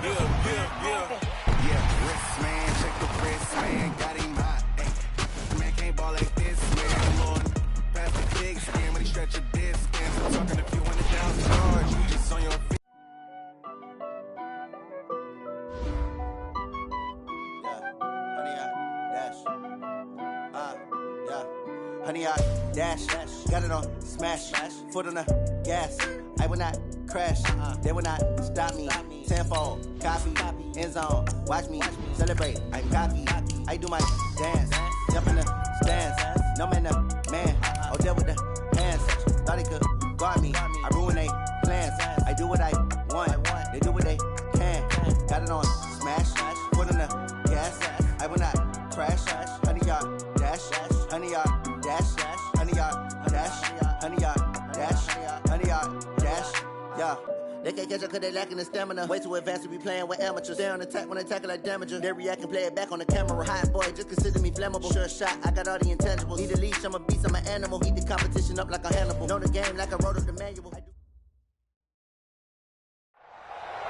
Yeah, wrist, man, check the wrist, man, got him hot. Ay, man can't ball like this, man. Lord, pass the big skin when he stretch a disc. I'm talking if you want it down charge, you just on your feet. Honey, I dash, got it on smash, foot on the gas. I will not crash, they will not stop me. Tenfold, copy, end zone, watch me celebrate. I'm cocky, I do my dance, jump in the stands. No man, the man, oh there with the hands. Thought he could guard me, I ruin they plans. I do what I want, they do what they can. Got it on smash, foot on the gas. I will not crash, honey, y'all dash, honey, y'all dash, honey, y'all dash, honey, y'all dash, honey, y'all dash, yeah. They can't catch up cause they lacking the stamina. Way too advanced to be playing with amateurs. Stay on attack when they tackle like damager. They react and play it back on the camera. Hot boy, just consider me flammable. Sure shot, I got all the intangibles. Need a leash, I'm a beast, I'm an animal. Heat the competition up like a Hannibal. Know the game like I wrote up the manual.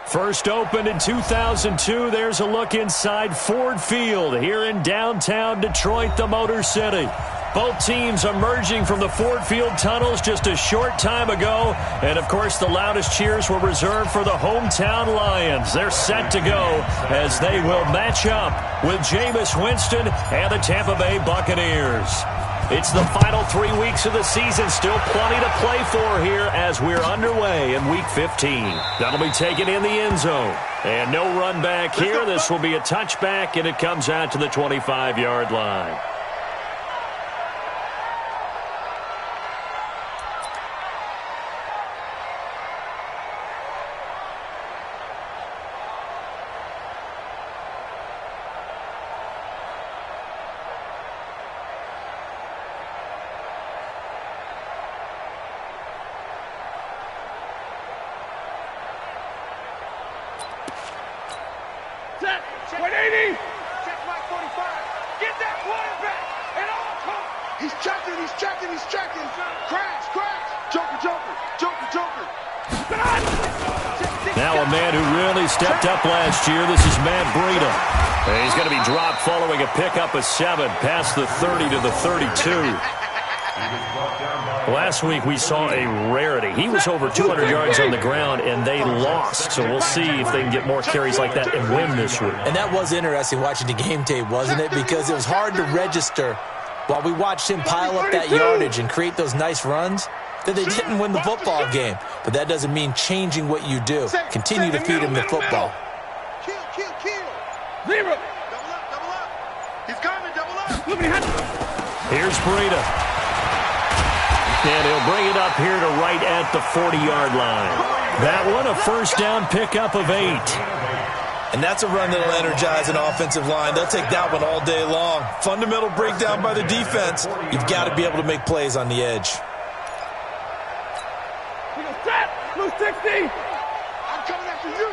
First opened in 2002, there's a look inside Ford Field here in downtown Detroit, the Motor City. Both teams emerging from the Ford Field tunnels just a short time ago. And, of course, the loudest cheers were reserved for the hometown Lions. They're set to go as they will match up with Jameis Winston and the Tampa Bay Buccaneers. It's the final 3 weeks of the season. Still plenty to play for here as we're underway in Week 15. That'll be taken in the end zone. And no run back here. This will be a touchback, and it comes out to the 25-yard line. Now a man who really stepped up last year. This is Matt Breida. And he's going to be dropped following a pickup of 7 past the 30 to the 32. Last week we saw a rarity. He was over 200 yards on the ground, and they lost. So we'll see if they can get more carries like that and win this week. And that was interesting watching the game tape, wasn't it? Because it was hard to register while we watched him pile up that yardage and create those nice runs that they didn't win the football game. But that doesn't mean changing what you do. Continue to feed him the football. Kill. Zero. Double up. He's coming, double up. Here's Breida. And he'll bring it up here to right at the 40-yard line. That one, a first down pickup of 8. And that's a run that'll energize an offensive line. They'll take that one all day long. Fundamental breakdown by the defense. You've got to be able to make plays on the edge. Blue 60. I'm coming after you.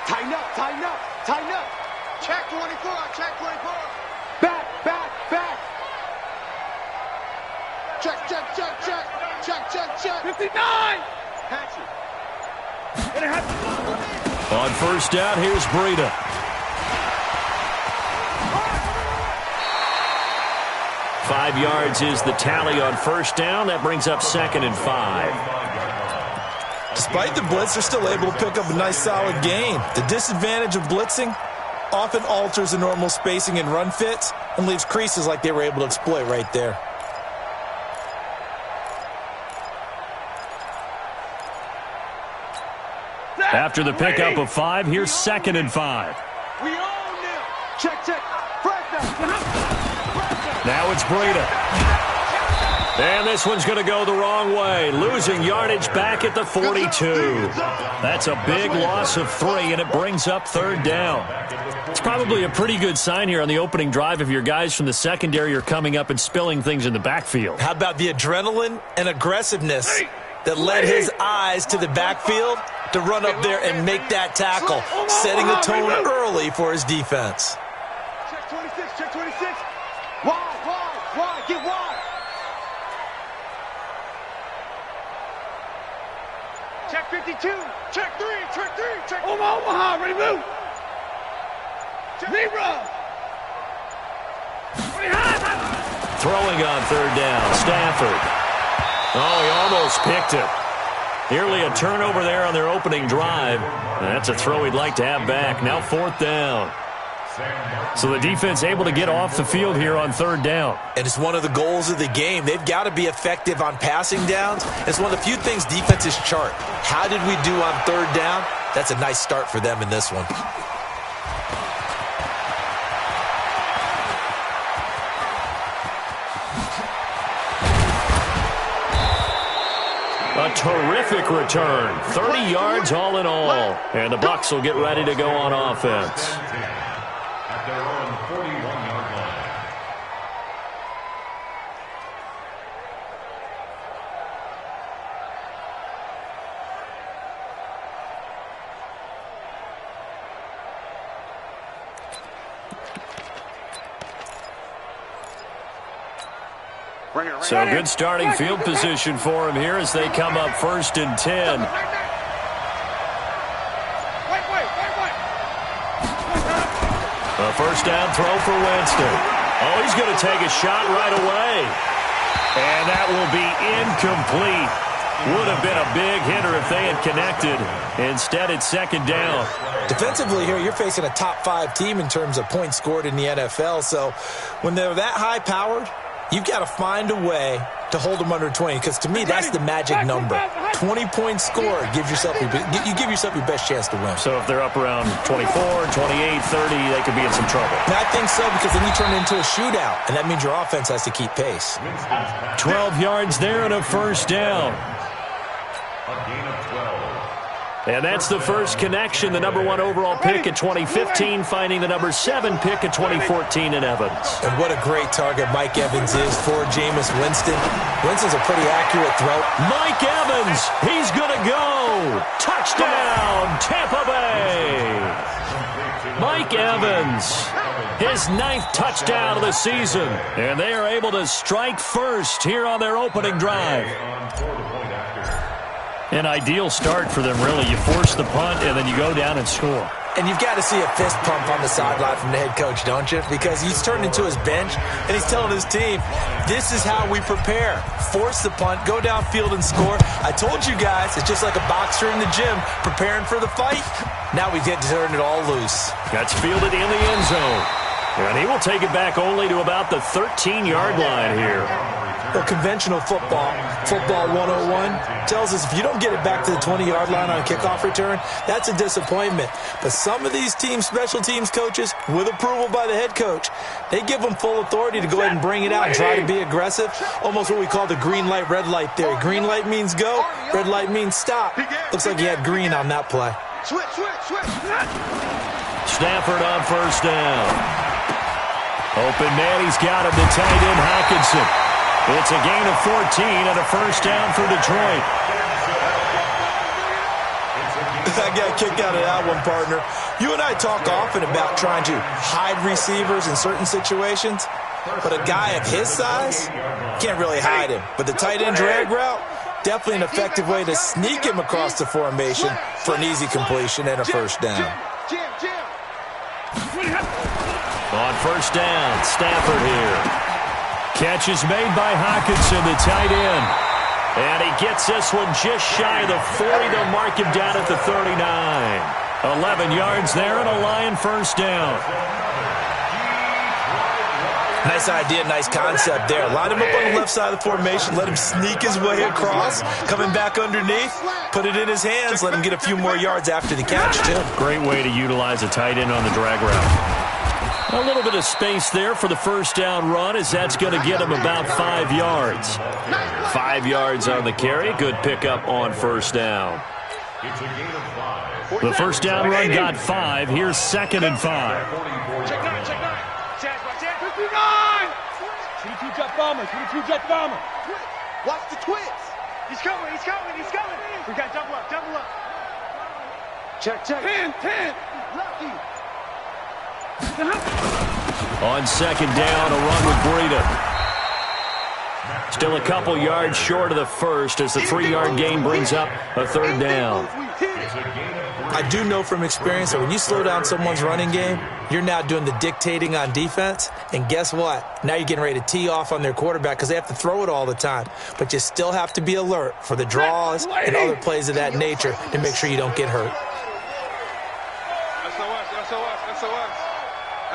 Tighten up. Check 24. Back. Check. 59. Patch it. On first down, here's Breida. Five yards is the tally on first down. That brings up 2nd and 5. Despite the blitz, they're still able to pick up a nice, solid gain. The disadvantage of blitzing often alters the normal spacing and run fits and leaves creases like they were able to exploit right there. After the pickup of 5, here's 2nd and 5. We own them. Check. Now it's Breida. And this one's going to go the wrong way. Losing yardage back at the 42. That's a big loss of 3, and it brings up 3rd down. It's probably a pretty good sign here on the opening drive if your guys from the secondary are coming up and spilling things in the backfield. How about the adrenaline and aggressiveness that led his eyes to the backfield to run up there and make that tackle, setting the tone early for his defense. Check 26. Wide. Get wide. Check 52. Check 3. Check. Omaha, ready, move. Zebra. Throwing on third down, Stafford. Oh, he almost picked it. Nearly a turnover there on their opening drive. That's a throw he'd like to have back. Now fourth down. So the defense able to get off the field here on third down. And it's one of the goals of the game. They've got to be effective on passing downs. It's one of the few things defenses chart. How did we do on third down? That's a nice start for them in this one. A terrific return. 30 yards all in all. And the Bucs will get ready to go on offense. At their own 41-yard line. So good starting field position for him here as they come up 1st and 10. A first down throw for Winston. Oh, he's going to take a shot right away. And that will be incomplete. Would have been a big hitter if they had connected. Instead, it's second down. Defensively here, you're facing a top 5 team in terms of points scored in the NFL. So when they're that high-powered, you've got to find a way to hold them under 20, because to me, that's the magic number. 20 points scored gives yourself you give yourself your best chance to win. So if they're up around 24, 28, 30, they could be in some trouble. And I think so, because then you turn it into a shootout, and that means your offense has to keep pace. 12 yards there and a first down. A gain of 12. And that's the first connection, the number 1 overall pick in 2015, finding the number 7 pick in 2014 in Evans. And what a great target Mike Evans is for Jameis Winston. Winston's a pretty accurate throw. Mike Evans, he's going to go. Touchdown, Tampa Bay. Mike Evans, his 9th touchdown of the season. And they are able to strike first here on their opening drive. An ideal start for them, really. You force the punt, and then you go down and score. And you've got to see a fist pump on the sideline from the head coach, don't you? Because he's turned into his bench, and he's telling his team, this is how we prepare. Force the punt, go downfield and score. I told you guys, it's just like a boxer in the gym preparing for the fight. Now we get to turn it all loose. That's fielded in the end zone. And he will take it back only to about the 13-yard line here. Well, conventional football 101, tells us if you don't get it back to the 20-yard line on a kickoff return, that's a disappointment. But some of these teams, special teams coaches, with approval by the head coach, they give them full authority to go ahead and bring it out and try to be aggressive, almost what we call the green light, red light theory. Green light means go, red light means stop. Looks like he had green on that play. Stafford on first down. Open man, he's got him to tight end Hockenson. It's a gain of 14 and a first down for Detroit. I got kicked out of that one, partner. You and I talk often about trying to hide receivers in certain situations, but a guy of his size can't really hide him. But the tight end drag route, definitely an effective way to sneak him across the formation for an easy completion and a first down. On first down, Stafford here. Catch is made by Hockenson, the tight end. And he gets this one just shy of the 40. They'll mark him down at the 39. 11 yards there and a Lion first down. Nice idea, nice concept there. Line him up on the left side of the formation. Let him sneak his way across. Coming back underneath. Put it in his hands. Let him get a few more yards after the catch, too. Great way to utilize a tight end on the drag route. A little bit of space there for the first down run, as that's going to get him about 5 yards. 5 yards on the carry. Good pickup on first down. It's a gain of 5. The first down run got 5. Here's 2nd and 5. Check 9. Check 59. 22 jet bomber. 22 jet bomber. Watch the twist. He's coming. We got double up. Check. 10. Lucky. On second down, a run with Breida. Still a couple yards short of the first as the 3-yard gain brings up a third down. I do know from experience that when you slow down someone's running game, you're now doing the dictating on defense. And guess what? Now you're getting ready to tee off on their quarterback because they have to throw it all the time. But you still have to be alert for the draws and other plays of that nature to make sure you don't get hurt.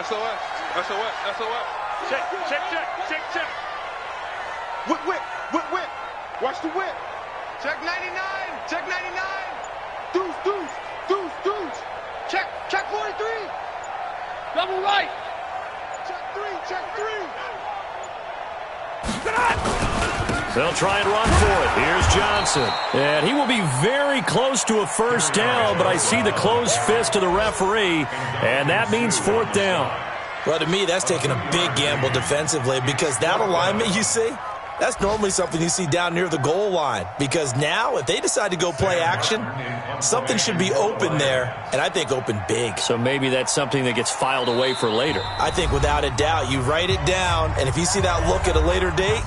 SOS. Check. Whip. Watch the whip. Check 99. Deuce. Check 43. Double right. Check 3. They'll try and run for it. Here's Johnson. And he will be very close to a first down, but I see the closed fist of the referee, and that means fourth down. Well, to me, that's taking a big gamble defensively because that alignment you see, that's normally something you see down near the goal line. Because now, if they decide to go play action, something should be open there, and I think open big. So maybe that's something that gets filed away for later. I think without a doubt, you write it down, and if you see that look at a later date,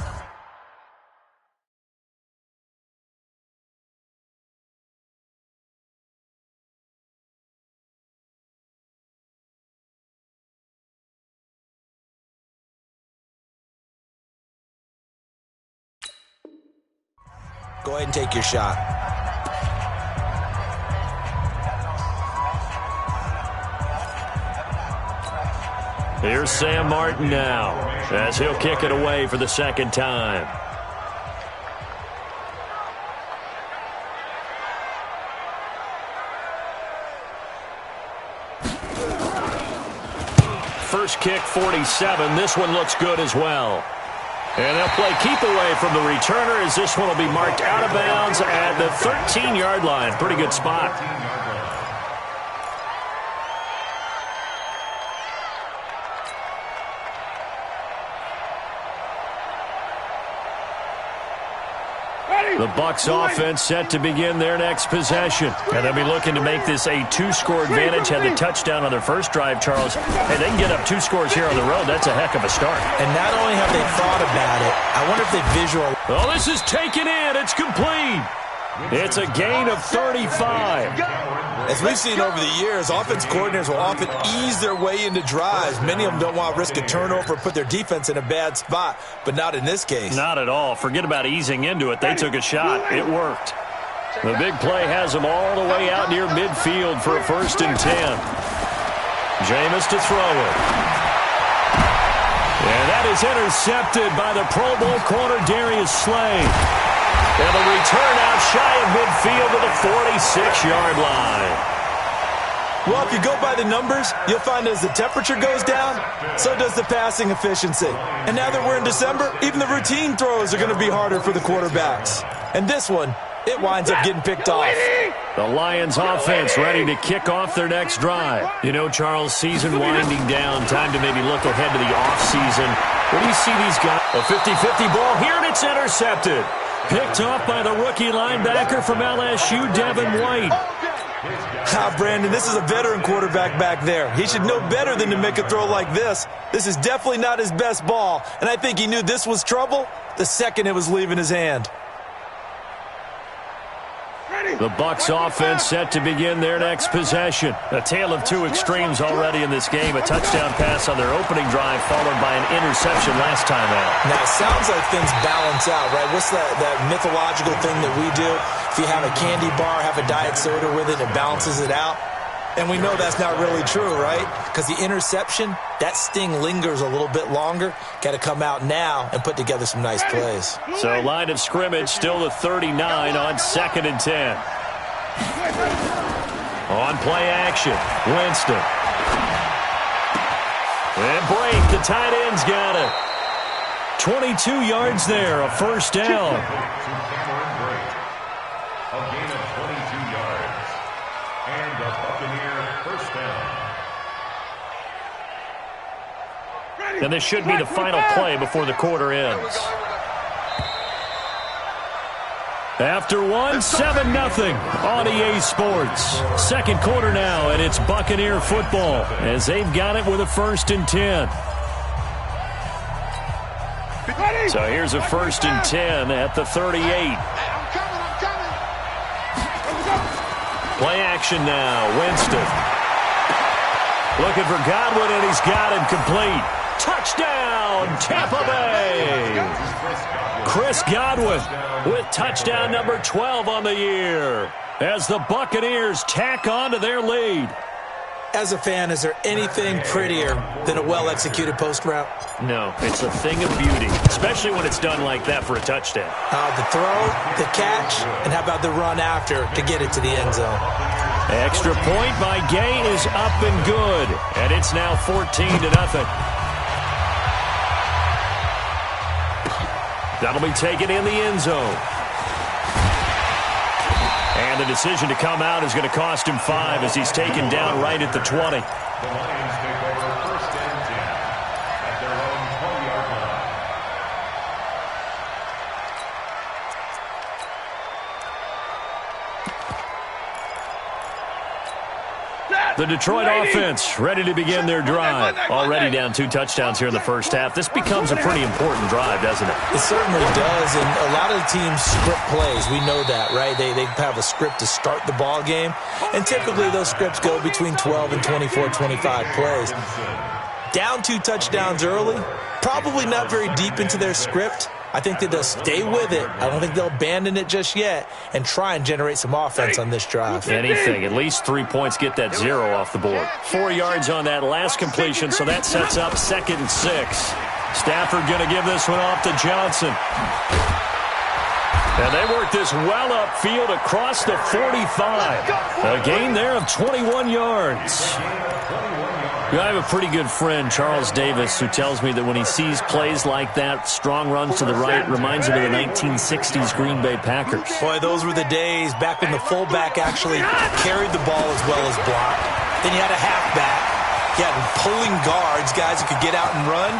go ahead and take your shot. Here's Sam Martin now as he'll kick it away for the second time. First kick, 47. This one looks good as well. And they'll play keep away from the returner as this one will be marked out of bounds at the 13-yard line. Pretty good spot. The Bucs offense set to begin their next possession. And they'll be looking to make this a 2-score advantage. Had the touchdown on their first drive, Charles. Hey, they can get up 2 scores here on the road. That's a heck of a start. And not only have they thought about it, I wonder if they visualize. Oh, this is taken in. It's complete. It's a gain of 35. As we've seen over the years, offense coordinators will often ease their way into drives. Many of them don't want to risk a turnover or put their defense in a bad spot, but not in this case. Not at all. Forget about easing into it. They took a shot. It worked. The big play has them all the way out near midfield for a 1st and 10. Jameis to throw it. And that is intercepted by the Pro Bowl corner Darius Slay. And the return out shy of midfield to the 46-yard line. Well, if you go by the numbers, you'll find as the temperature goes down, so does the passing efficiency. And now that we're in December, even the routine throws are going to be harder for the quarterbacks. And this one, it winds up getting picked off. The Lions offense ready to kick off their next drive. You know, Charles, season winding down. Time to maybe look ahead to the offseason. What do you see these guys? A 50-50 ball here, and it's intercepted. Picked off by the rookie linebacker from LSU, Devin White. Brandon, this is a veteran quarterback back there. He should know better than to make a throw like this. This is definitely not his best ball, and I think he knew this was trouble the second it was leaving his hand. The Bucs offense set to begin their next possession. A tale of 2 extremes already in this game. A touchdown pass on their opening drive followed by an interception last time out. Now, it sounds like things balance out, right? What's that mythological thing that we do? If you have a candy bar, have a diet soda with it, it balances it out. And we know that's not really true, right? Because the interception, that sting lingers a little bit longer. Got to come out now and put together some nice plays. So line of scrimmage still the 39 on 2nd and 10. On play action, Winston. And break, the tight end's got it. 22 yards there, a 1st down. A gain of 22 yards. And a Buccaneer 1st down. And this should be the final play before the quarter ends. After one, 7-0 on EA Sports. Second quarter now, and it's Buccaneer football as they've got it with a 1st and 10. So here's a 1st and 10 at the 38. I'm coming. Play action now. Winston. Looking for Godwin, and he's got him complete. Touchdown, Tampa Bay. Chris Godwin with touchdown number 12 on the year as the Buccaneers tack on to their lead. As a fan, is there anything prettier than a well-executed post route? No, it's a thing of beauty, especially when it's done like that for a touchdown. The throw, the catch, and how about the run after to get it to the end zone? Extra point by Gay is up and good, and it's now 14-0. That'll be taken in the end zone. And the decision to come out is going to cost him 5 as he's taken down right at the 20. The Lions take over 1st and 10 at their own 20-yard line. The Detroit offense ready to begin their drive. Already down 2 touchdowns here in the first half. This becomes a pretty important drive, doesn't it? It certainly does, and a lot of the teams script plays. We know that, right? They have a script to start the ball game, and typically those scripts go between 12 and 24, 25 plays. Down 2 touchdowns early, probably not very deep into their script. I think that they'll stay with it. I don't think they'll abandon it just yet and try and generate some offense on this drive. Anything. At least 3 points, get that 0 off the board. 4 yards on that last completion, so that sets up 2nd and 6. Stafford going to give this one off to Johnson. And they work this well upfield across the 45. A gain there of 21 yards. I have a pretty good friend, Charles Davis, who tells me that when he sees plays like that, strong runs to the right, reminds him of the 1960s Green Bay Packers. Boy, those were the days back when the fullback actually carried the ball as well as blocked. Then you had a halfback. You had pulling guards, guys who could get out and run.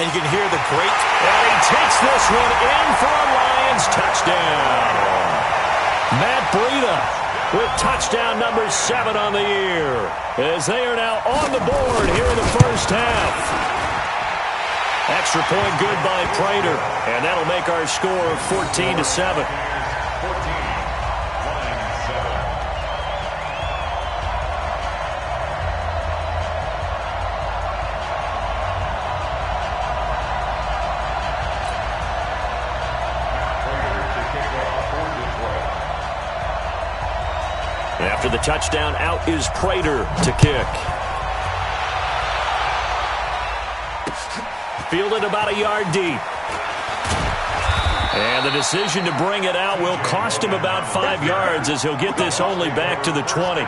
And you can hear the great... And he takes this one in for a Lions touchdown. Matt Breida with touchdown number 7 on the year, as they are now on the board here in the first half. Extra point good by Prater, and that'll make our score 14-7. After the touchdown, out is Prater to kick. Fielded about a yard deep. And the decision to bring it out will cost him about 5 yards, as he'll get this only back to the 20.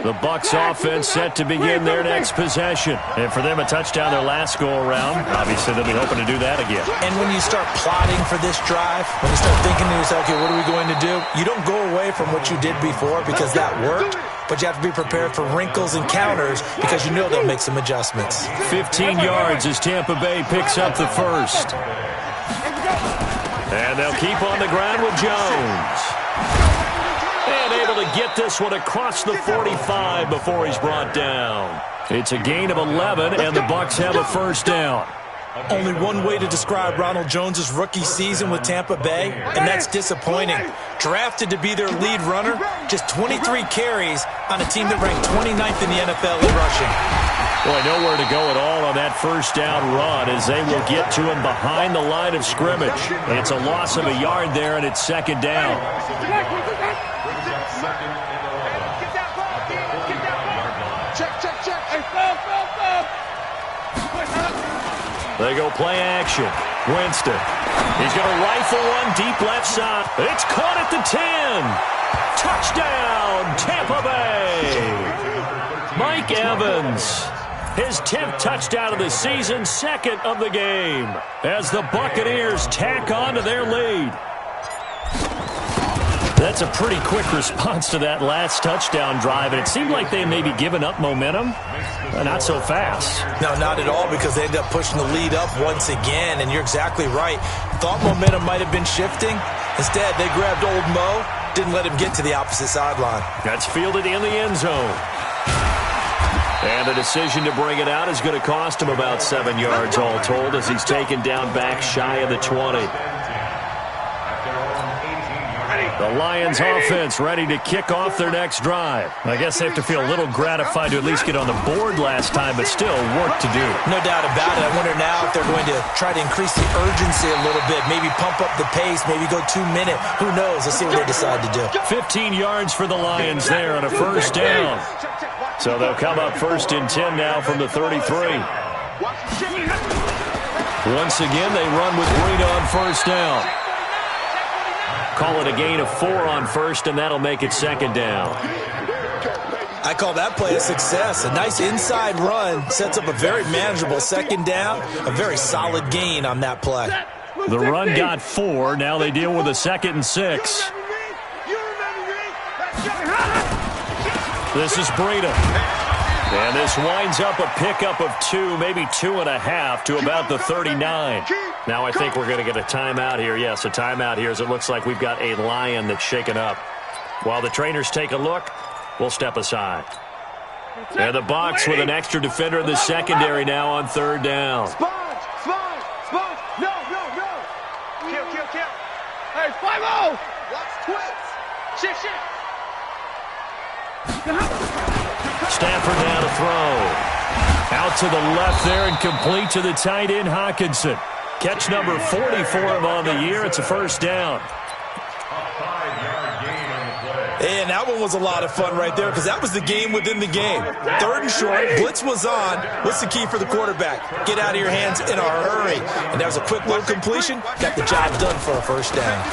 The Bucs offense set to begin their next possession. And for them, a touchdown their last go-around. Obviously, they'll be hoping to do that again. And when you start plotting for this drive, when you start thinking to yourself, okay, what are we going to do? You don't go away from what you did before because that worked, but you have to be prepared for wrinkles and counters because you know they'll make some adjustments. 15 yards as Tampa Bay picks up the first. And they'll keep on the ground with Jones. And able to get this one across the 45 before he's brought down. It's a gain of 11, and the Bucs have a first down. Only one way to describe Ronald Jones' rookie season with Tampa Bay, and that's disappointing. Drafted to be their lead runner, just 23 carries on a team that ranked 29th in the NFL in rushing. Boy, nowhere to go at all on that first down run, as they will get to him behind the line of scrimmage. It's a loss of a yard there, and it's 2nd down. They go play action. Winston. He's going to rifle one deep left side. It's caught at the 10. Touchdown, Tampa Bay. Mike Evans. His 10th touchdown of the season, 2nd of the game, as the Buccaneers tack on to their lead. That's a pretty quick response to that last touchdown drive, and it seemed like they may be giving up momentum. Not so fast. No, not at all, because they ended up pushing the lead up once again, and you're exactly right. Thought momentum might have been shifting, Instead, they grabbed old Mo, didn't let him get to the opposite sideline. That's fielded in the end zone. And the decision to bring it out is going to cost him about 7 yards all told as he's taken down back shy of the 20. The Lions offense ready to kick off their next drive. I guess they have to feel a little gratified to at least get on the board last time, but still work to do. No doubt about it. I wonder now if they're going to try to increase the urgency a little bit, maybe pump up the pace, maybe go 2 minute. Who knows? Let's see what they decide to do. 15 yards for the Lions there on a first down. So they'll come up 1st and 10 now from the 33. Once again, they run with Breida on first down. Call it a gain of 4 on first, and that'll make it 2nd down. I call that play a success. A nice inside run sets up a very manageable 2nd down, a very solid gain on that play. The run got 4. Now they deal with a 2nd and 6. This is Breida. And this winds up a pickup of 2, maybe 2.5 to about the 39. Now I think we're going to get a timeout here. Yes, a timeout here as it looks like we've got a Lion that's shaken up. While the trainers take a look, we'll step aside. And the Bucs with an extra defender in the secondary now on 3rd down. Sponge! No! Kill! Hey, 5-0! Watch twits! Shit! Stafford now to throw. Out to the left there and complete to the tight end, Hockenson. Catch number 40 for him on the year. It's a first down. And that one was a lot of fun right there because that was the game within the game. 3rd and short, blitz was on. What's the key for the quarterback? Get out of your hands in a hurry. And that was a quick little completion. Got the job done for a first down.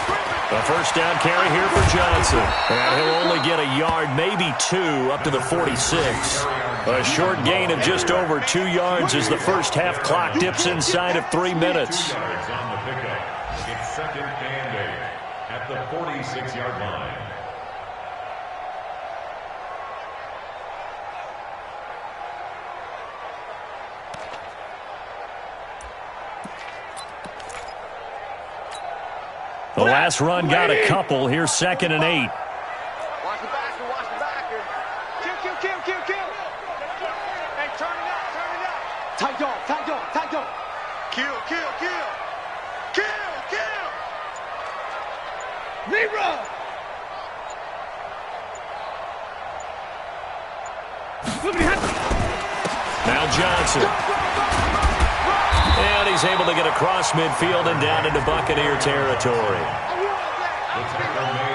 A first down carry here for Johnson. And he'll only get a yard, maybe 2, up to the 46. A short gain of just over 2 yards as the first half clock dips inside of 3 minutes. It's 2nd and 8 at the 46-yard line. The last run got a couple. Here's 2nd and 8. Watch the backer. Kill. Hey, turn it up. Tight dog. Kill. Nero! Now Johnson. And he's able to get across midfield and down into Buccaneer territory.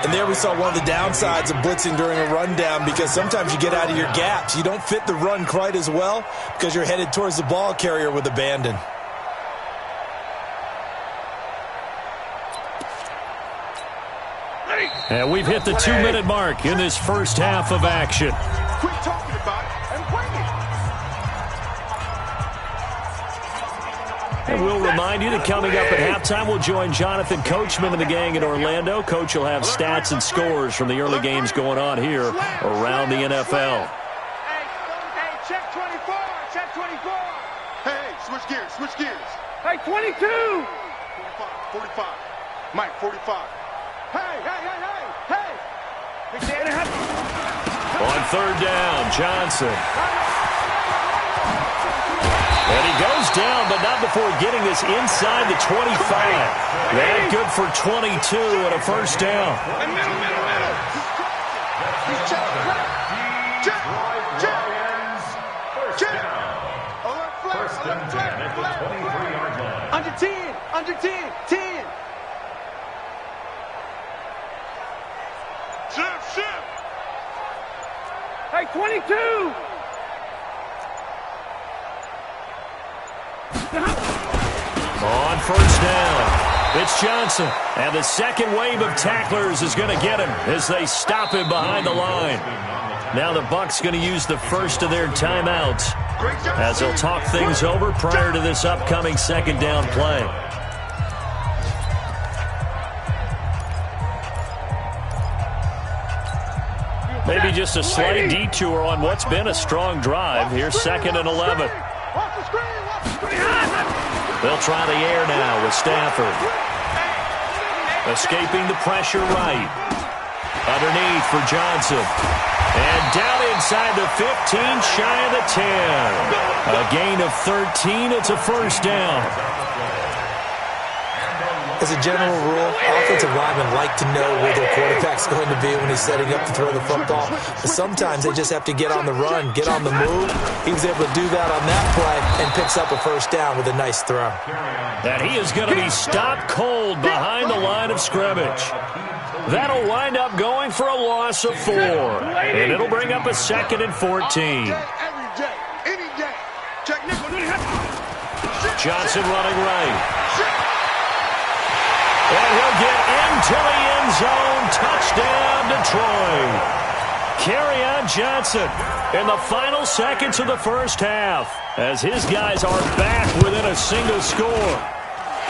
And there we saw one of the downsides of blitzing during a rundown because sometimes you get out of your gaps. You don't fit the run quite as well because you're headed towards the ball carrier with abandon. And we've hit the 2-minute mark in this first half of action. Quit talking about it and bring it. And we'll remind you that coming up at halftime, we'll join Jonathan Coachman and the gang in Orlando. Coach will have stats and scores from the early games going on here around the NFL. Hey, check 24. Hey, switch gears. Hey, 22. 45. Mike, 45. Hey. On 3rd down, Johnson. And he goes down, but not before getting this inside the 25. That good for 22 and a first down. First and 10 at the 23-yard line. Under 10. Shift. Hey, 22. On first down, it's Johnson. And the second wave of tacklers is going to get him as they stop him behind the line. Now the Bucs going to use the first of their timeouts as they'll talk things over prior to this upcoming 2nd down play. Maybe just a slight detour on what's been a strong drive. Here's 2nd and 11. They'll try the air now with Stafford. Escaping the pressure right. Underneath for Johnson. And down inside the 15, shy of the 10. A gain of 13. It's a first down. As a general rule, offensive linemen like to know where their quarterback's going to be when he's setting up to throw the football. But sometimes they just have to get on the run, get on the move. He was able to do that on that play and picks up a first down with a nice throw. And he is going to be stopped cold behind the line of scrimmage. That'll wind up going for a loss of 4. And it'll bring up a 2nd and 14. Johnson running right. And he'll get into the end zone. Touchdown, Detroit. Kerryon Johnson in the final seconds of the first half as his guys are back within a single score.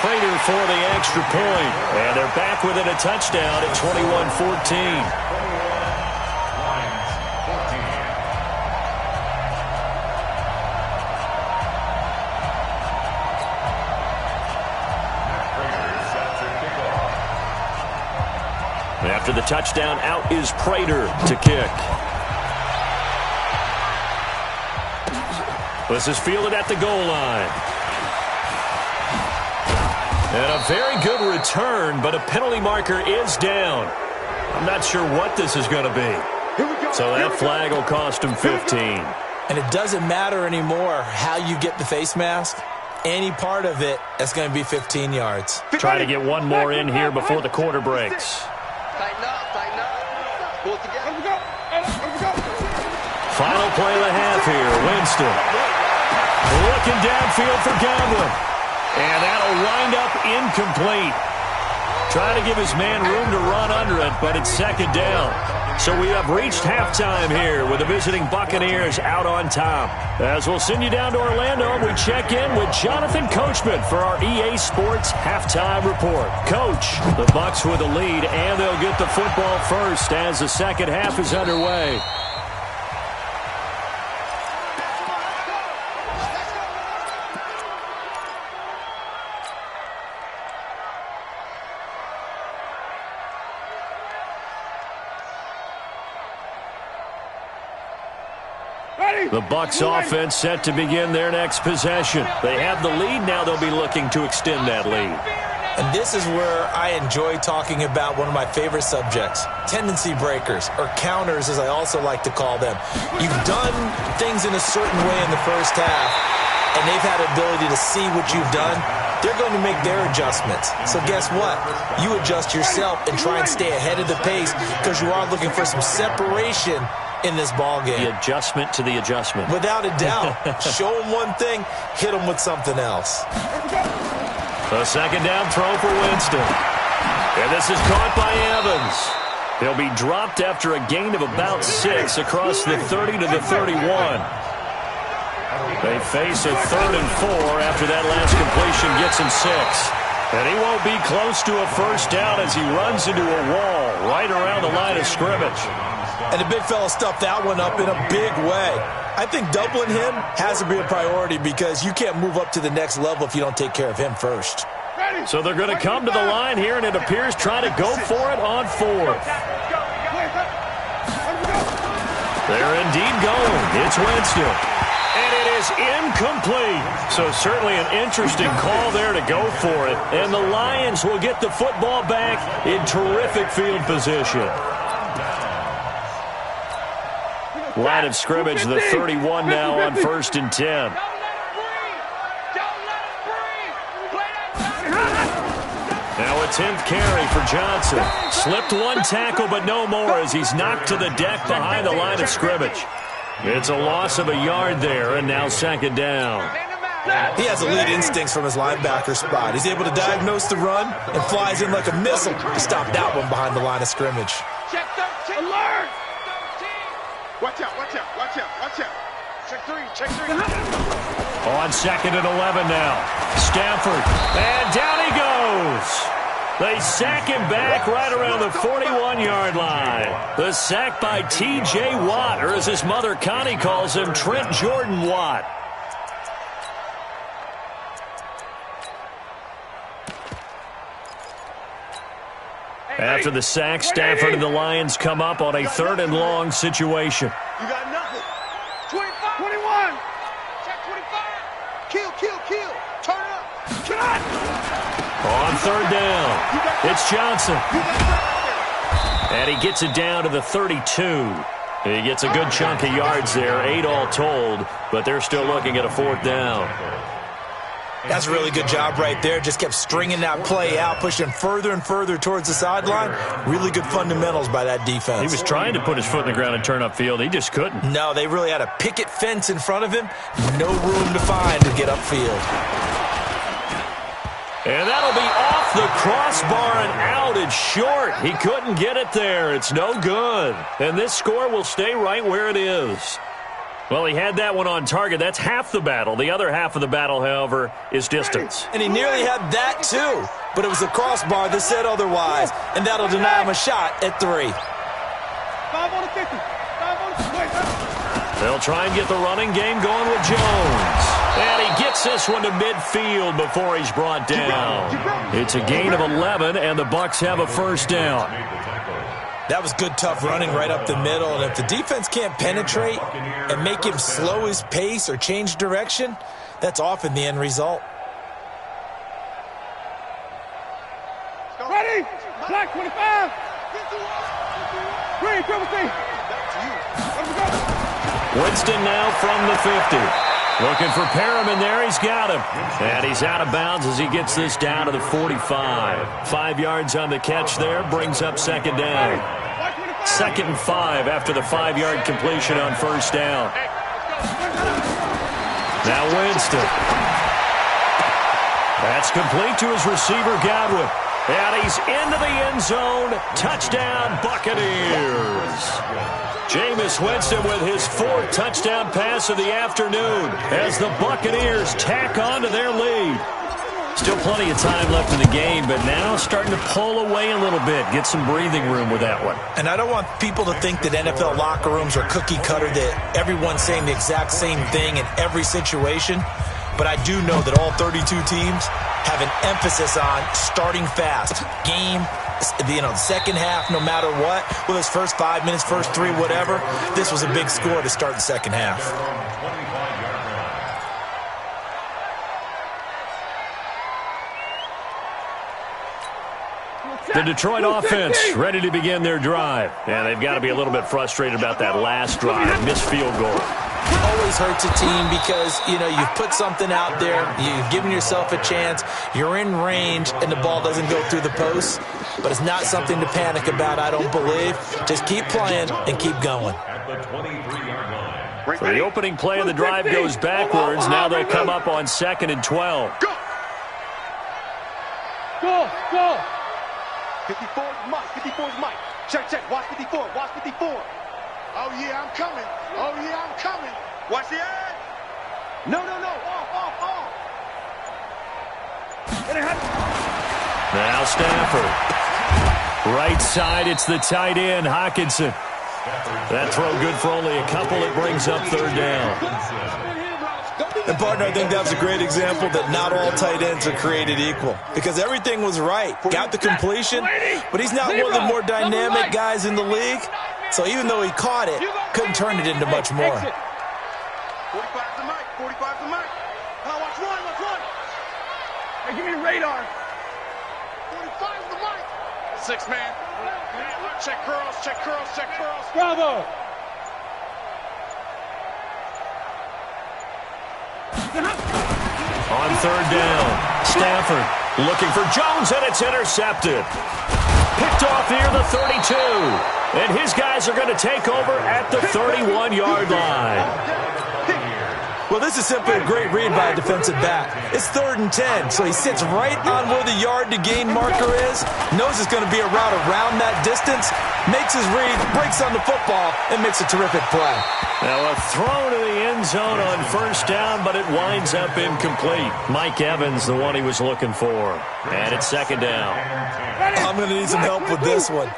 Prater for the extra point. And they're back within a touchdown at 21-14. After the touchdown, out is Prater to kick. This is fielded at the goal line. And a very good return, but a penalty marker is down. I'm not sure what this is going to be. So that flag will cost him 15. And it doesn't matter anymore how you get the face mask. Any part of it, that's going to be 15 yards. Try to get one more in here before the quarter breaks. Tighten up, tighten up. Pull it together. Final play of the half here. Winston looking downfield for Godwin. And that'll wind up incomplete. Trying to give his man room to run under it, but it's 2nd down. So we have reached halftime here with the visiting Buccaneers out on top. As we'll send you down to Orlando, we check in with Jonathan Coachman for our EA Sports Halftime Report. Coach, the Bucs with the lead, and they'll get the football first as the second half is underway. The Bucs offense set to begin their next possession. They have the lead. Now they'll be looking to extend that lead. And this is where I enjoy talking about one of my favorite subjects, tendency breakers, or counters as I also like to call them. You've done things in a certain way in the first half, and they've had the ability to see what you've done. They're going to make their adjustments. So guess what? You adjust yourself and try and stay ahead of the pace because you are looking for some separation in this ball game. The adjustment to the adjustment. Without a doubt. Show them one thing, hit them with something else. A 2nd down throw for Winston. And this is caught by Evans. He'll be dropped after a gain of about 6 across the 30 to the 31. They face a 3rd and 4 after that last completion gets him 6. And he won't be close to a first down as he runs into a wall right around the line of scrimmage. And the big fella stuffed that one up in a big way. I think doubling him has to be a priority because you can't move up to the next level if you don't take care of him first. So they're going to come to the line here, and it appears trying to go for it on 4th. They're indeed going. It's Winston. And it is incomplete. So certainly an interesting call there to go for it. And the Lions will get the football back in terrific field position. Line of scrimmage, the 31 now on 1st and 10. Now a 10th carry for Johnson. Slipped one tackle, but no more as he's knocked to the deck behind the line of scrimmage. It's a loss of a yard there, and now 2nd down. He has elite instincts from his linebacker spot. He's able to diagnose the run and flies in like a missile to stop that one behind the line of scrimmage. Check 13. Alert! Watch out, watch out, watch out, watch out. Check 3, check 3. On 2nd and 11 now. Stafford. And down he goes. They sack him back right around the 41-yard line. The sack by T.J. Watt, or as his mother Connie calls him, Trent Jordan Watt. After the sack, Stafford and the Lions come up on a 3rd and long situation. You got nothing. 25. 21. Check 25. Kill. Turn up. Shot. On 3rd down, it's Johnson. And he gets it down to the 32. He gets a good chunk of yards there, 8 all told, but they're still looking at a 4th down. That's a really good job right there. Just kept stringing that play out, pushing further and further towards the sideline. Really good fundamentals by that defense. He was trying to put his foot in the ground and turn upfield. He just couldn't. No, they really had a picket fence in front of him. No room to find to get upfield. And that'll be off the crossbar and out. It's short. He couldn't get it there. It's no good. And this score will stay right where it is. Well, he had that one on target. That's half the battle. The other half of the battle, however, is distance. And he nearly had that, too. But it was the crossbar that said otherwise. And that'll deny him a shot at 3. 5 on the 50. 5 on the 50. They'll try and get the running game going with Jones. And he gets this one to midfield before he's brought down. It's a gain of 11, and the Bucs have a 1st down. That was good, tough running right up the middle. And if the defense can't penetrate and make him slow his pace or change direction, that's often the end result. Ready? Black 25. Green, triple C. Winston now from the 50. Looking for Perriman there. He's got him. And he's out of bounds as he gets this down to the 45. 5 yards on the catch there. Brings up 2nd down. 2nd and 5 after the 5-yard completion on 1st down. Now Winston. That's complete to his receiver, Godwin. And he's into the end zone. Touchdown, Buccaneers. Jameis Winston with his 4th touchdown pass of the afternoon as the Buccaneers tack on to their lead. Still plenty of time left in the game, but now starting to pull away a little bit. Get some breathing room with that one. And I don't want people to think that NFL locker rooms are cookie cutter, that everyone's saying the exact same thing in every situation. But I do know that all 32 teams have an emphasis on starting fast. Game, the second half, no matter what. Well, his first 5 minutes, first 3, whatever. This was a big score to start the second half. The Detroit offense ready to begin their drive. And they've got to be a little bit frustrated about that last drive. Missed field goal. Always hurts a team because, you've put something out there, you've given yourself a chance, you're in range, and the ball doesn't go through the post. But it's not something to panic about, I don't believe. Just keep playing and keep going. So the opening play of the drive goes backwards. Now they'll come up on 2nd and 12. Go. 54 is Mike. 54 is Mike. Check. Watch 54. Watch 54. Oh, yeah, I'm coming. Watch the edge. No. Off. Now Stafford. Right side, it's the tight end, Hockenson. That throw good for only a couple. It brings up 3rd down. And, partner, I think that was a great example that not all tight ends are created equal. Because everything was right. Got the completion, but he's not one of the more dynamic guys in the league. So even though he caught it, couldn't turn it into much more. 45 to Mike. 45 to Mike. Now watch one. Hey, give me the radar. 45 to Mike. 6 man. Check curls. Bravo. On 3rd down, Stafford looking for Jones, and it's intercepted. Picked off near the 32. And his guys are going to take over at the 31-yard line. Well, this is simply a great read by a defensive back. It's 3rd and 10, so he sits right on where the yard-to-gain marker is, knows it's going to be a route around that distance, makes his read, breaks on the football, and makes a terrific play. Now a throw to the end zone on 1st down, but it winds up incomplete. Mike Evans, the one he was looking for. And it's 2nd down. I'm going to need some help with this one.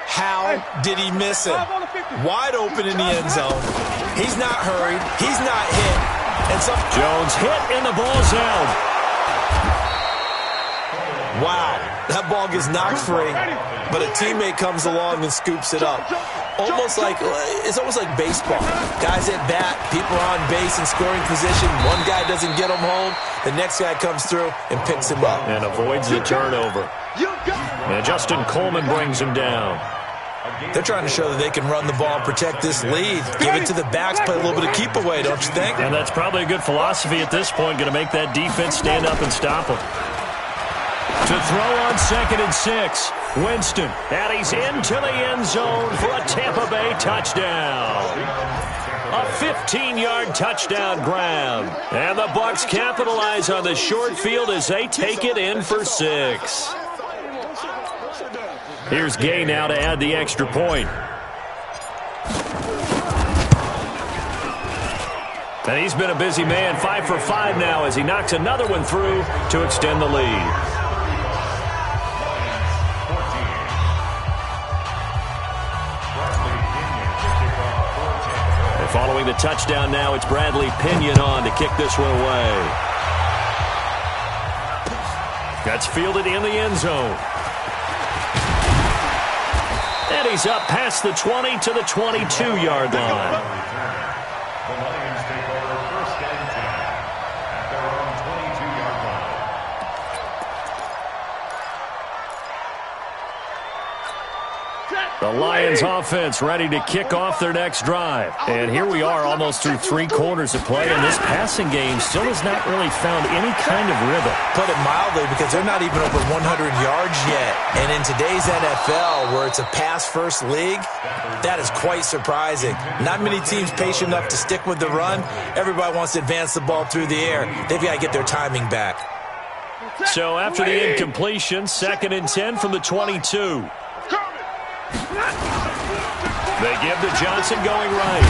How did he miss him? Wide open in the end zone. He's not hurried. He's not hit. And so Jones hit and the ball's out. Wow. That ball gets knocked free, but a teammate comes along and scoops it up. It's almost like baseball. Guys at bat, people are on base in scoring position. One guy doesn't get him home. The next guy comes through and picks him up. And avoids the turnover. And Justin Coleman brings him down. They're trying to show that they can run the ball and protect this lead. Give it to the backs, play a little bit of keep away, don't you think? And that's probably a good philosophy at this point, going to make that defense stand up and stop them. To throw on 2nd and 6, Winston. And he's into the end zone for a Tampa Bay touchdown. A 15-yard touchdown grab. And the Bucs capitalize on the short field as they take it in for 6. Here's Gay now to add the extra point. And he's been a busy man, 5 for 5 now as he knocks another one through to extend the lead. And following the touchdown now, it's Bradley Pinion on to kick this one away. That's fielded in the end zone. And he's up past the 20 to the 22-yard line. The Lions take over 1st and 10 at their own 22-yard line. The Lions offense ready to kick off their next drive. And here we are almost through 3 quarters of play, and this passing game still has not really found any kind of rhythm. Put it mildly, because they're not even over 100 yards yet. And in today's NFL, where it's a pass-first league, that is quite surprising. Not many teams patient enough to stick with the run. Everybody wants to advance the ball through the air. They've got to get their timing back. So after the incompletion, 2nd and 10 from the 22. They give to Johnson going right.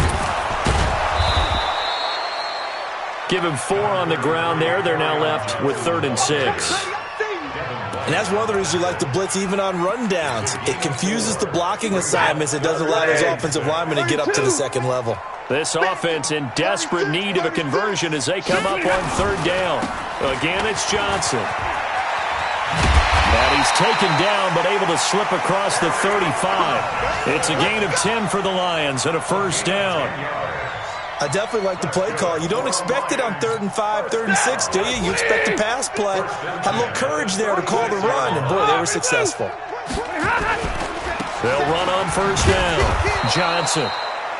Give him 4 on the ground there. They're now left with 3rd and 6. And that's one of the reasons you like to blitz even on rundowns. It confuses the blocking assignments. It doesn't allow those offensive linemen to get up to the 2nd level. This offense in desperate need of a conversion as they come up on 3rd down. Again, it's Johnson. And he's taken down, but able to slip across the 35. It's a gain of 10 for the Lions and a 1st down. I definitely like the play call. You don't expect it on 3rd and 5, 3rd and 6, do you? You expect a pass play. Had a little courage there to call the run, and boy, they were successful. They'll run on 1st down. Johnson.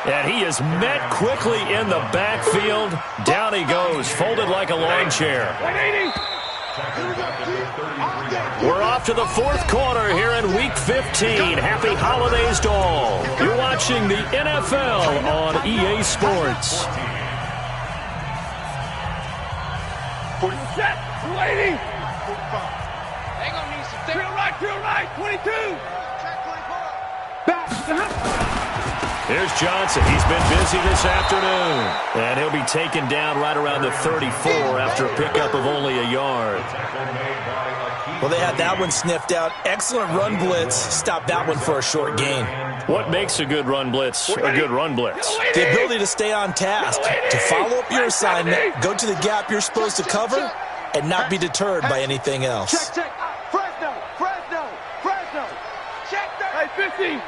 And he is met quickly in the backfield. Down he goes, folded like a lawn chair. We're off to the 4th quarter here in Week 15. Happy holidays to all. You're watching the NFL on EA Sports. Set, waiting. They're going to need some drill right, 22. Back. Here's Johnson. He's been busy this afternoon. And he'll be taken down right around the 34 after a pickup of only a yard. Well, they had that one sniffed out. Excellent run blitz. Stop that one for a short gain. What makes a good run blitz a good run blitz? The ability to stay on task, to follow up your assignment, go to the gap you're supposed to cover, and not be deterred by anything else. Check. Fresno. Check that. Hey, 50.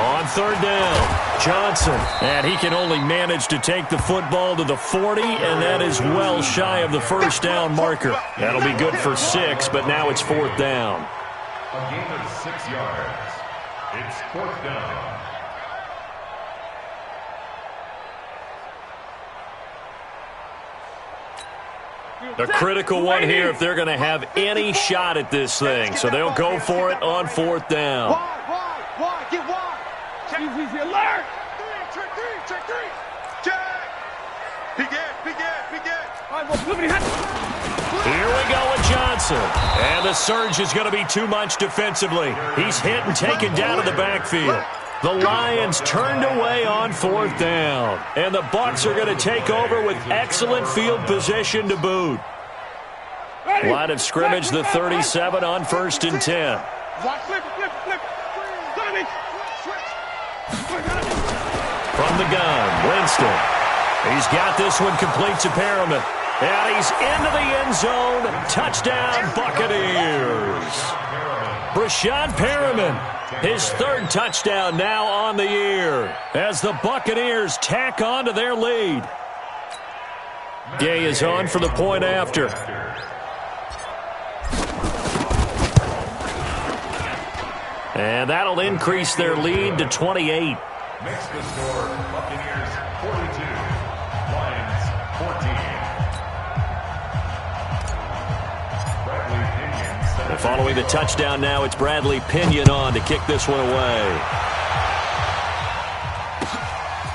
On 3rd down, Johnson. And he can only manage to take the football to the 40, and that is well shy of the 1st down marker. That'll be good for 6, but now it's 4th down. A gain of 6 yards. It's 4th down. A critical one here if they're going to have any shot at this thing. So they'll go for it on 4th down. Wide, get wide. Check, easy alert. Check. Here we go with Johnson. And the surge is going to be too much defensively. He's hit and taken down to the backfield. The Lions turned away on 4th down. And the Bucs are going to take over with excellent field position to boot. Line of scrimmage, the 37 on 1st and 10. Flip. From the gun, Winston. He's got this one complete to Perriman. And he's into the end zone. Touchdown, Buccaneers. Brashad Perriman, his third touchdown now on the year as the Buccaneers tack on to their lead. Gay is on for the point after. And that'll increase their lead to 28. Makes the score Buccaneers 42, Lions 14. And following the touchdown now, it's Bradley Pinion on to kick this one away.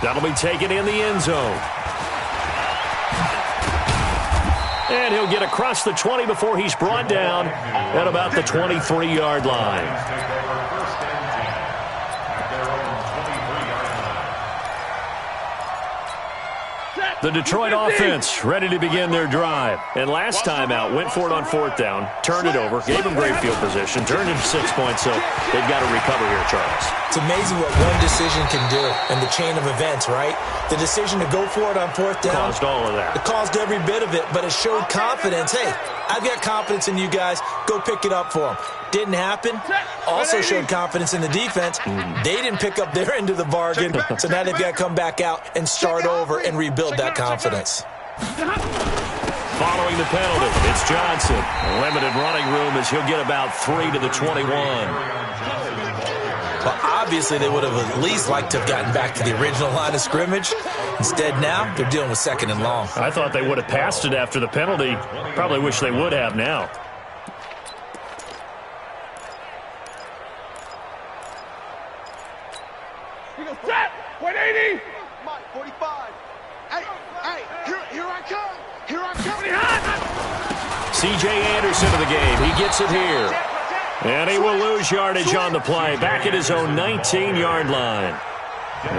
That'll be taken in the end zone. And he'll get across the 20 before he's brought down at about the 23-yard line. The Detroit offense ready to begin their drive. And last time out, went for it on fourth down, turned it over, gave them great field position, turned it 6 points, so they've got to recover here, Charles. It's amazing what one decision can do in the chain of events, right? The decision to go for it on fourth down. Caused all of that. It caused every bit of it, but it showed confidence. Hey, I've got confidence in you guys. Go pick it up for them. Didn't happen. Also showed confidence in the defense. They didn't pick up their end of the bargain, so now they've got to come back out and start over and rebuild that confidence. Following the penalty, it's Johnson. Limited running room as he'll get about 3 to the 21. Well, obviously they would have at least liked to have gotten back to the original line of scrimmage. Instead now, they're dealing with second and long. I thought they would have passed it after the penalty. Probably wish they would have now. Set! 180! Mike, 45. Hey, here I come. Here I come. C.J. Anderson to the game. He gets it here. And he will lose yardage on the play. Back at his own 19-yard line.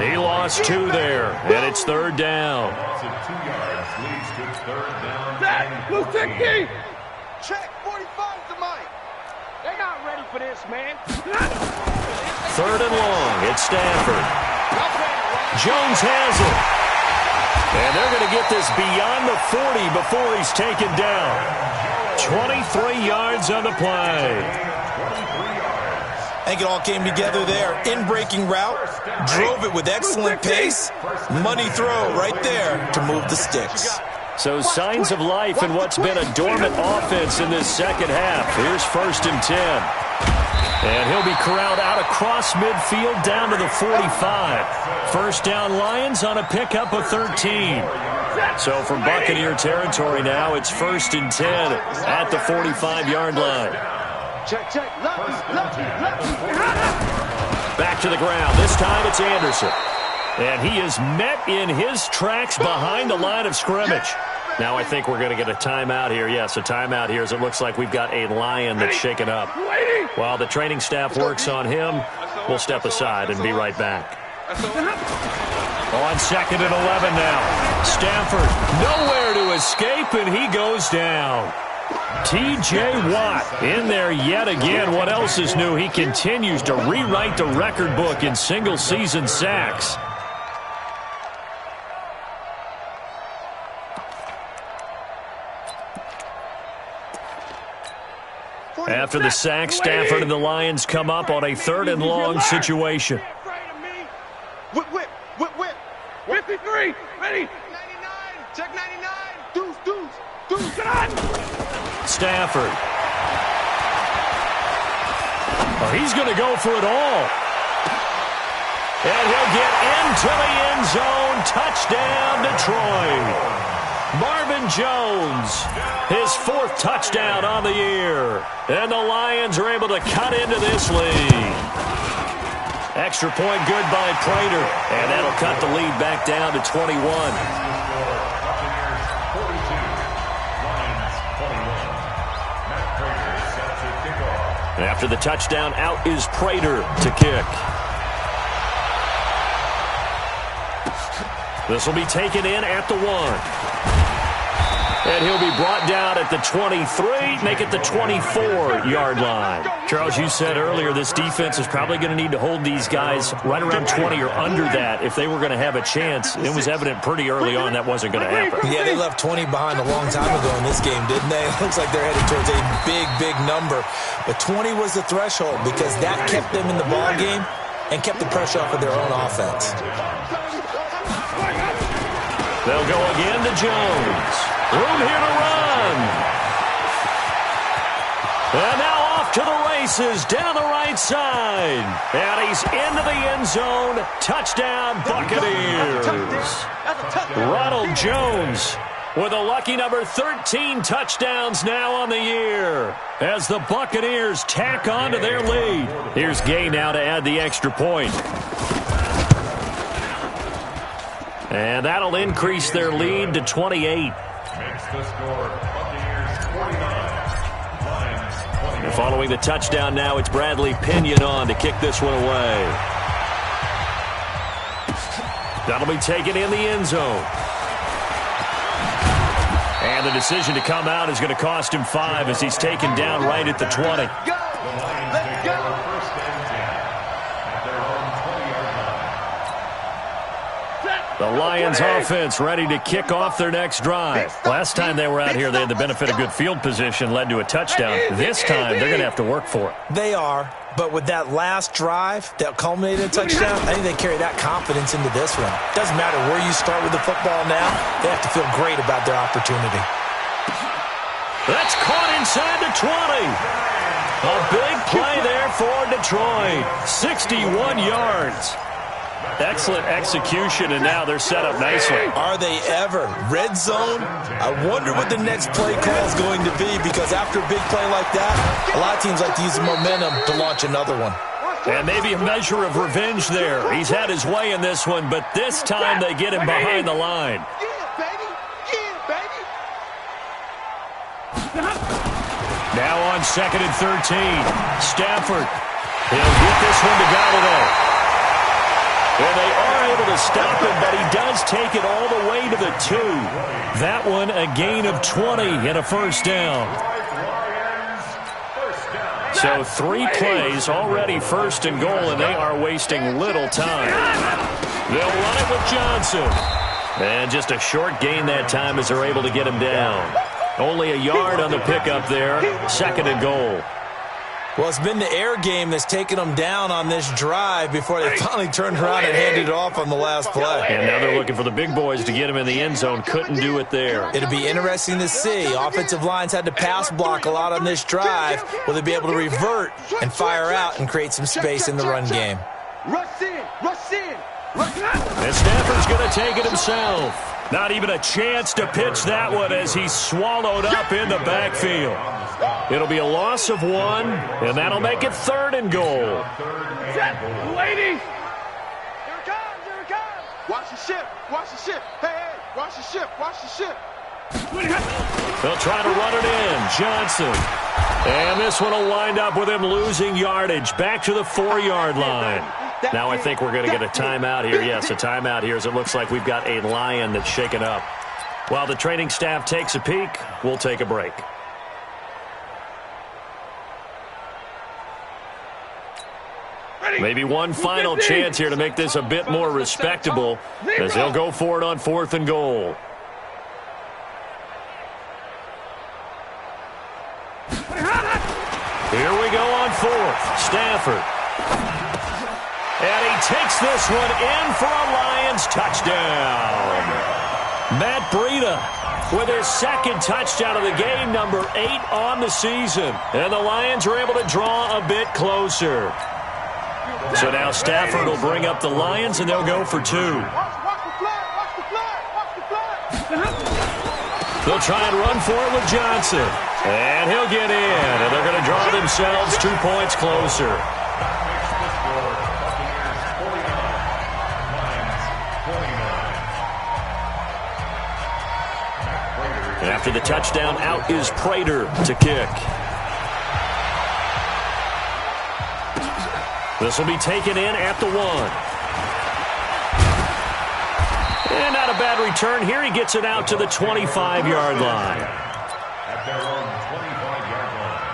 He lost 2 there, and it's third down. Loss of 2 yards leads to third down. Set! Blue 60! Check 45 to Mike. They're not ready for this, man. Third and long. It's Stanford. Jones has it. And they're going to get this beyond the 40 before he's taken down. 23 yards on the play. I think it all came together there. In-breaking route, drove it with excellent pace. Money throw right there to move the sticks. So signs of life in what's been a dormant offense in this second half. Here's 1st and 10. And he'll be corralled out across midfield down to the 45. First down Lions on a pickup of 13. So from Buccaneer territory now, it's 1st and 10 at the 45-yard line. Check. Back to the ground. This time it's Anderson. And he is met in his tracks behind the line of scrimmage. Now I think we're going to get a timeout here. Yes, a timeout here as it looks like we've got a Lion that's shaken up. While the training staff works on him, we'll step aside and be right back. On 2nd and 11 now. Stanford nowhere to escape, and he goes down. T.J. Watt in there yet again. What else is new? He continues to rewrite the record book in single-season sacks. After the sack, Stafford and the Lions come up on a 3rd and long situation. Whip. 53, ready. 99, check 99. Deuce. Stafford. Oh, he's going to go for it all. And he'll get into the end zone. Touchdown, Detroit. Marvin Jones, his 4th touchdown on the year. And the Lions are able to cut into this lead. Extra point good by Prater. And that'll cut the lead back down to 21. And after the touchdown, out is Prater to kick. This will be taken in at the 1. And he'll be brought down at the 23, make it the 24-yard line. Charles, you said earlier this defense is probably going to need to hold these guys right around 20 or under that if they were going to have a chance. It was evident pretty early on that wasn't going to happen. Yeah, they left 20 behind a long time ago in this game, didn't they? It looks like they're headed towards a big, big number. But 20 was the threshold because that kept them in the ball game and kept the pressure off of their own offense. They'll go again to Jones. Room here to run. And now off to the races down the right side. And he's into the end zone. Touchdown, Buccaneers. Ronald Jones with a lucky number 13 touchdowns now on the year as the Buccaneers tack on to their lead. Here's Gay now to add the extra point. And that'll increase their lead to 28. Makes the score Buccaneers 49, Lions 21. Following the touchdown now, it's Bradley Pinion on to kick this one away. That'll be taken in the end zone. And the decision to come out is going to cost him 5 as he's taken down right at the 20. The Lions take over first and 10 at their own 20-yard line. The Lions offense ready to kick off their next drive. Last time they were out here, they had the benefit of good field position, led to a touchdown. This time, they're going to have to work for it. They are, but with that last drive that culminated in a touchdown, I think they carry that confidence into this one. Doesn't matter where you start with the football now, they have to feel great about their opportunity. That's caught inside the 20. A big play there for Detroit. 61 yards. Excellent execution, and now they're set up nicely. Are they ever? Red zone? I wonder what the next play call is going to be, because after a big play like that, a lot of teams like to use the momentum to launch another one. And maybe a measure of revenge there. He's had his way in this one, but this time they get him behind the line. Yeah, baby. Yeah, baby. Now on 2nd and 13. Stafford. He'll get this one to Galladay. And they are able to stop him, but he does take it all the way to the 2. That one a gain of 20 and a first down. So 3 plays, already first and goal, and they are wasting little time. They'll run it with Johnson. And just a short gain that time as they're able to get him down. Only a yard on the pickup there, 2nd and goal. Well, it's been the air game that's taken them down on this drive before they finally turned around and handed it off on the last play. And now they're looking for the big boys to get him in the end zone. Couldn't do it there. It'll be interesting to see. Offensive lines had to pass block a lot on this drive. Will they be able to revert and fire out and create some space in the run game? Rush in. Rush in. And Stafford's going to take it himself. Not even a chance to pitch that one as he's swallowed up in the backfield. It'll be a loss of 1, and that'll make it 3rd and goal. Ladies. Here it comes. Here it comes. Watch the ship. Watch the ship. Hey, watch the ship. Watch the ship. They'll try to run it in. Johnson. And this one will wind up with him losing yardage. Back to the 4-yard line. Now I think we're going to get a timeout here. Yes, a timeout here as it looks like we've got a Lion that's shaken up. While the training staff takes a peek, we'll take a break. Maybe one final chance here to make this a bit more respectable as they'll go for it on 4th and goal. Here we go on 4th. Stafford. And he takes this one in for a Lions touchdown. Matt Breida with his 2nd touchdown of the game, number 8 on the season. And the Lions are able to draw a bit closer. So now Stafford will bring up the Lions, and they'll go for 2. Watch the flag. Watch the flag. Watch the flag. They'll try and run for it with Johnson. And he'll get in, and they're going to draw themselves 2 points closer. After the touchdown, out is Prater to kick. This will be taken in at the 1. And not a bad return here. He gets it out to the 25-yard line. At their own 25-yard line.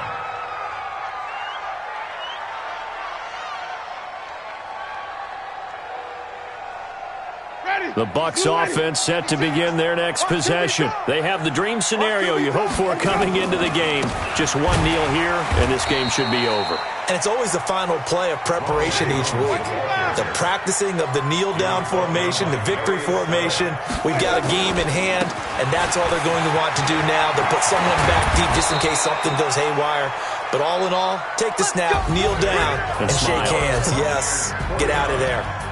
The Bucs offense set to begin their next possession. They have the dream scenario you hope for coming into the game. Just one kneel here, and this game should be over. And it's always the final play of preparation each week. The practicing of the kneel-down formation, the victory formation. We've got a game in hand, and that's all they're going to want to do now. They'll put someone back deep just in case something goes haywire. But all in all, take the snap, kneel down, and shake hands. Yes, get out of there.